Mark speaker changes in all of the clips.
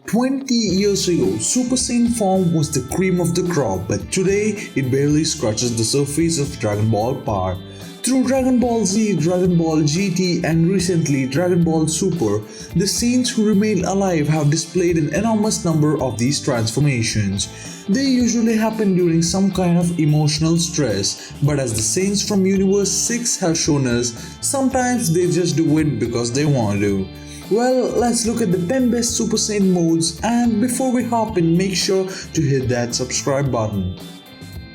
Speaker 1: 20 years ago, Super Saiyan form was the cream of the crop, but today it barely scratches the surface of Dragon Ball power. Through Dragon Ball Z, Dragon Ball GT, and recently Dragon Ball Super, the Saiyans who remain alive have displayed an enormous number of these transformations. They usually happen during some kind of emotional stress, but as the Saiyans from Universe 6 have shown us, sometimes they just do it because they want to. Well, let's look at the 10 best Super Saiyan modes, and before we hop in, make sure to hit that subscribe button.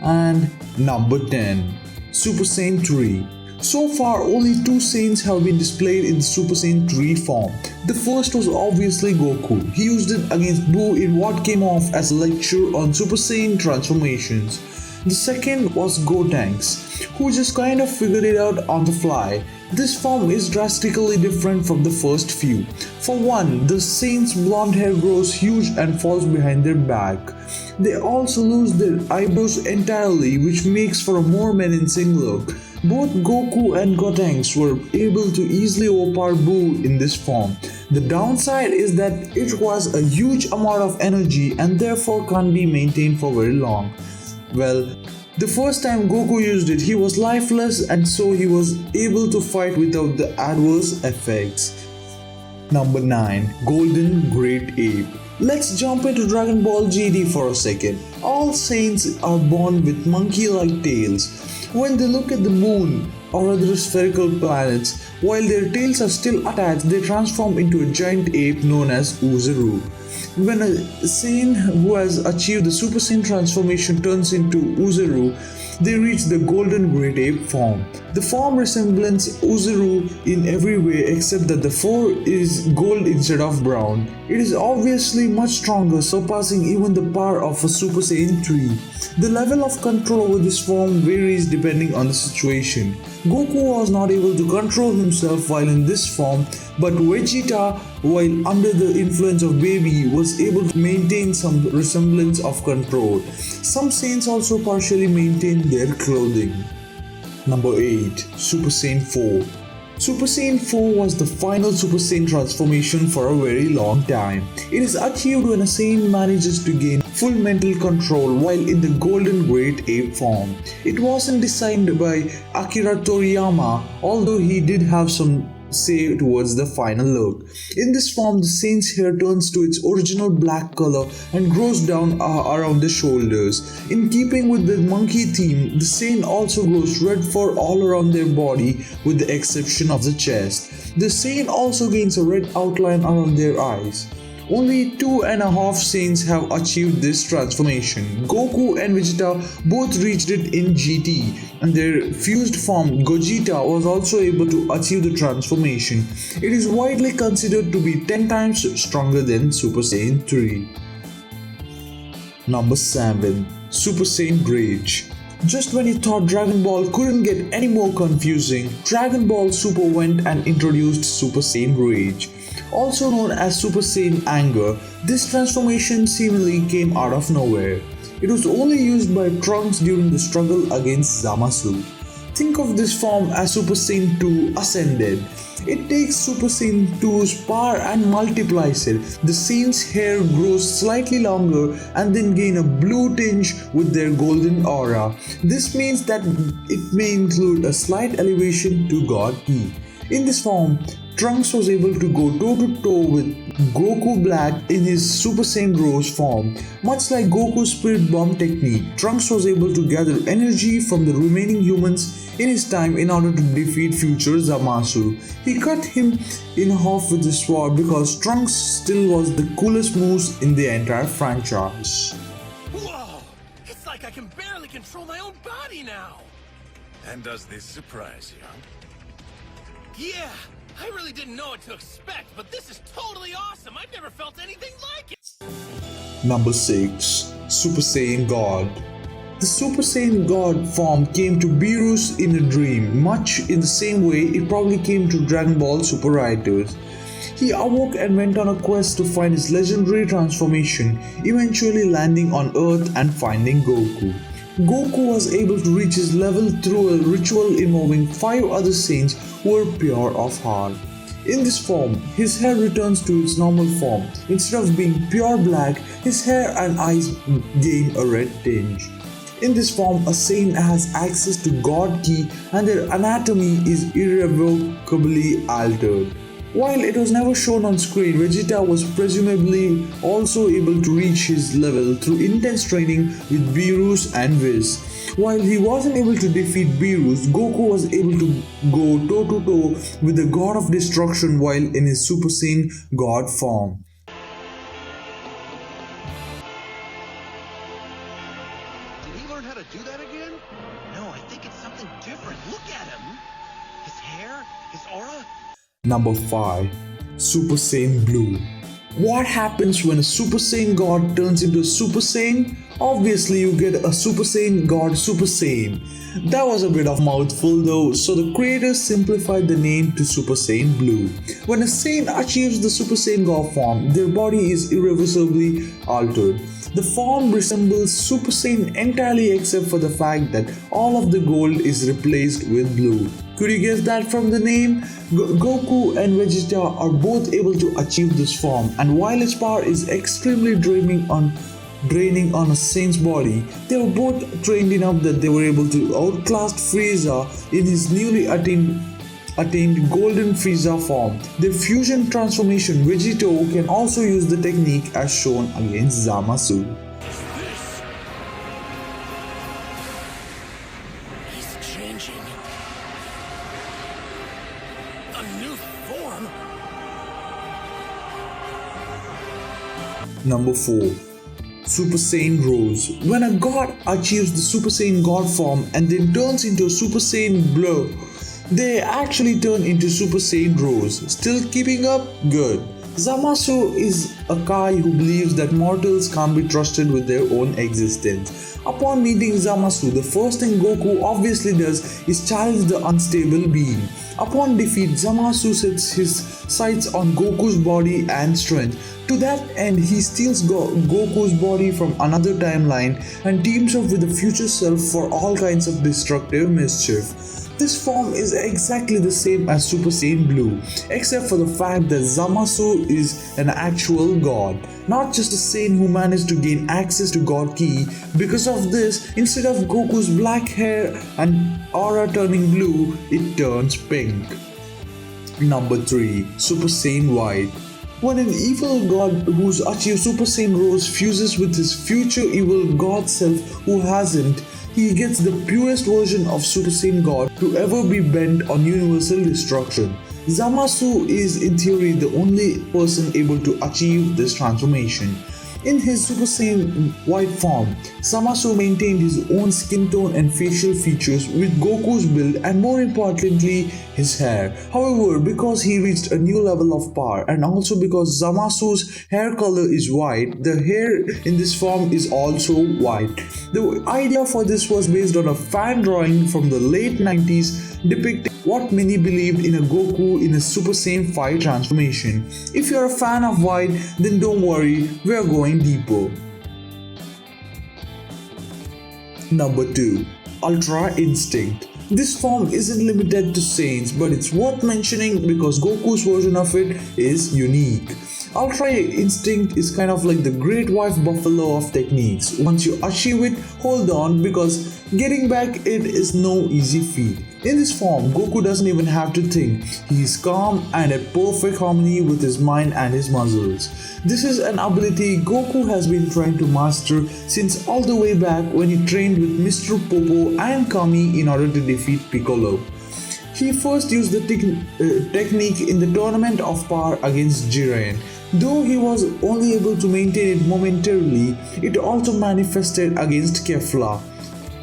Speaker 1: And number 10. Super Saiyan 3. So far, only two Saiyans have been displayed in the Super Saiyan 3 form. The first was obviously Goku. He used it against Boo in what came off as a lecture on Super Saiyan transformations. The second was Gotenks, who just kind of figured it out on the fly. This form is drastically different from the first few. For one, the Saiyans' blonde hair grows huge and falls behind their back. They also lose their eyebrows entirely, which makes for a more menacing look. Both Goku and Gotenks were able to easily overpower Boo in this form. The downside is that it requires a huge amount of energy and therefore can't be maintained for very long. Well, the first time Goku used it, he was lifeless and so he was able to fight without the adverse effects. Number 9. Golden Great Ape. Let's jump into Dragon Ball GT for a second. All Saiyans are born with monkey-like tails. When they look at the moon or other spherical planets, while their tails are still attached, they transform into a giant ape known as Uzaru. When a Saiyan who has achieved the Super Saiyan transformation turns into Uzaru, they reach the Golden Great Ape form. The form resembles Uzaru in every way except that the fur is gold instead of brown. It is obviously much stronger, surpassing even the power of a Super Saiyan 3. The level of control over this form varies depending on the situation. Goku was not able to control himself while in this form, but Vegeta, while under the influence of Baby, was able to maintain some resemblance of control. Some Saiyans also partially maintain their clothing. Number 8. Super Saiyan 4. Super Saiyan 4 was the final Super Saiyan transformation for a very long time. It is achieved when a Saiyan manages to gain full mental control while in the Golden Great Ape form. It wasn't designed by Akira Toriyama, although he did have some say towards the final look. In this form, the Saiyan's hair turns to its original black color and grows down around the shoulders. In keeping with the monkey theme, the Saiyan also grows red fur all around their body with the exception of the chest. The Saiyan also gains a red outline around their eyes. Only 2.5 Saiyans have achieved this transformation. Goku and Vegeta both reached it in GT, and their fused form Gogeta was also able to achieve the transformation. It is widely considered to be 10 times stronger than Super Saiyan 3. Number 7. Super Saiyan Rage. Just when you thought Dragon Ball couldn't get any more confusing, Dragon Ball Super went and introduced Super Saiyan Rage. Also known as Super Saiyan Anger, this transformation seemingly came out of nowhere. It was only used by Trunks during the struggle against Zamasu. Think of this form as Super Saiyan 2 Ascended. It takes Super Saiyan 2's power and multiplies it. The Saiyan's hair grows slightly longer and then gain a blue tinge with their golden aura. This means that it may include a slight elevation to God Ki. In this form, Trunks was able to go toe-to-toe with Goku Black in his Super Saiyan Rose form. Much like Goku's Spirit Bomb technique, Trunks was able to gather energy from the remaining humans in his time in order to defeat future Zamasu. He cut him in half with his sword because Trunks still was the coolest moves in the entire franchise.
Speaker 2: Whoa! It's like I can barely control my own body now!
Speaker 3: And does this surprise you?
Speaker 2: Yeah! I really didn't know what to expect, but this is totally awesome! I've never felt anything like it!
Speaker 1: Number 6. Super Saiyan God. The Super Saiyan God form came to Beerus in a dream, much in the same way it probably came to Dragon Ball Super writers. He awoke and went on a quest to find his legendary transformation, eventually landing on Earth and finding Goku. Goku was able to reach his level through a ritual involving 5 other saints who were pure of heart. In this form, his hair returns to its normal form. Instead of being pure black, his hair and eyes gain a red tinge. In this form, a Saiyan has access to God Ki and their anatomy is irrevocably altered. While it was never shown on screen, Vegeta was presumably also able to reach his level through intense training with Beerus and Whis. While he wasn't able to defeat Beerus, Goku was able to go toe-to-toe with the God of Destruction while in his Super Saiyan God form.
Speaker 4: Did he learn how to do that again? No, I think it's something different. Look at him. His hair, his aura.
Speaker 1: Number 5. Super Saiyan Blue. What happens when a Super Saiyan God turns into a Super Saiyan? Obviously, you get a Super Saiyan God Super Saiyan. That was a bit of mouthful though, so the creators simplified the name to Super Saiyan Blue. When a Saiyan achieves the Super Saiyan God form, their body is irreversibly altered. The form resembles Super Saiyan entirely except for the fact that all of the gold is replaced with blue. Could you guess that from the name? Goku and Vegeta are both able to achieve this form, and while its power is extremely draining on a Saiyan's body, they were both trained enough that they were able to outclass Frieza in his newly attained golden Frieza form. Their fusion transformation, Vegito can also use the technique as shown against Zamasu.
Speaker 2: He's changing. A new form?
Speaker 1: Number 4. Super Saiyan Rose. When a god achieves the Super Saiyan God form and then turns into a Super Saiyan Blue, they actually turn into Super Saiyan Rose. Still keeping up? Good. Zamasu is a Kai who believes that mortals can't be trusted with their own existence. Upon meeting Zamasu, the first thing Goku obviously does is challenge the unstable being. Upon defeat, Zamasu sets his sights on Goku's body and strength. To that end, he steals Goku's body from another timeline and teams up with the future self for all kinds of destructive mischief. This form is exactly the same as Super Saiyan Blue, except for the fact that Zamasu is an actual god, not just a Saiyan who managed to gain access to God Ki. Because of this, instead of Goku's black hair and aura turning blue, it turns pink. Number 3. Super Saiyan White. When an evil god who's achieved Super Saiyan Rose fuses with his future evil god self who hasn't, he gets the purest version of Super Saiyan God to ever be bent on universal destruction. Zamasu is in theory the only person able to achieve this transformation. In his Super Saiyan White form, Zamasu maintained his own skin tone and facial features with Goku's build and more importantly his hair. However, because he reached a new level of power and also because Zamasu's hair color is white, the hair in this form is also white. The idea for this was based on a fan drawing from the late 90s depicting what many believed in a Goku in a Super Saiyan 5 transformation. If you're a fan of white, then don't worry, we are going deeper. Number 2. Ultra Instinct. This form isn't limited to Saiyans, but it's worth mentioning because Goku's version of it is unique. Ultra Instinct is kind of like the great white buffalo of techniques. Once you achieve it, hold on because getting back it is no easy feat. In this form, Goku doesn't even have to think. He is calm and at perfect harmony with his mind and his muscles. This is an ability Goku has been trying to master since all the way back when he trained with Mr. Popo and Kami in order to defeat Piccolo. He first used the technique in the Tournament of Power against Jiren. Though he was only able to maintain it momentarily, it also manifested against Kefla.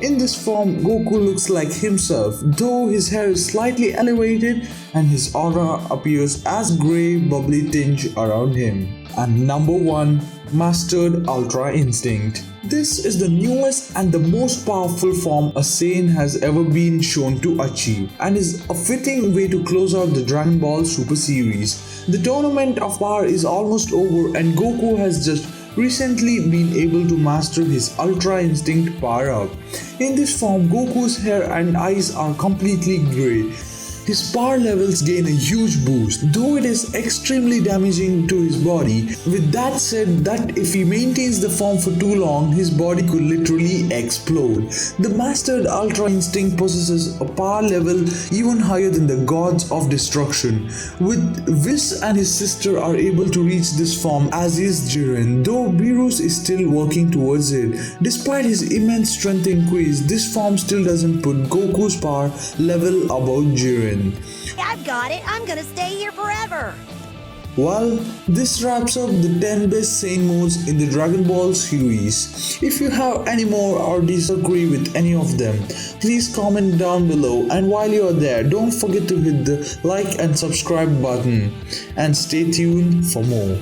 Speaker 1: In this form, Goku looks like himself, though his hair is slightly elevated and his aura appears as grey bubbly tinge around him. And number 1. Mastered Ultra Instinct. This is the newest and the most powerful form a Saiyan has ever been shown to achieve and is a fitting way to close out the Dragon Ball Super series. The Tournament of Power is almost over and Goku has just recently been able to master his Ultra Instinct power up. In this form, Goku's hair and eyes are completely grey. his power levels gain a huge boost, though it is extremely damaging to his body. With that said, that if he maintains the form for too long, his body could literally explode. The Mastered Ultra Instinct possesses a power level even higher than the gods of destruction. With Whis and his sister are able to reach this form, as is Jiren, though Beerus is still working towards it. Despite his immense strength increase, this form still doesn't put Goku's power level above Jiren.
Speaker 5: I've got it. I'm gonna stay here forever.
Speaker 1: Well, this wraps up the 10 best Saiyan modes in the Dragon Ball series. If you have any more or disagree with any of them, please comment down below, and while you are there, don't forget to hit the like and subscribe button, and stay tuned for more.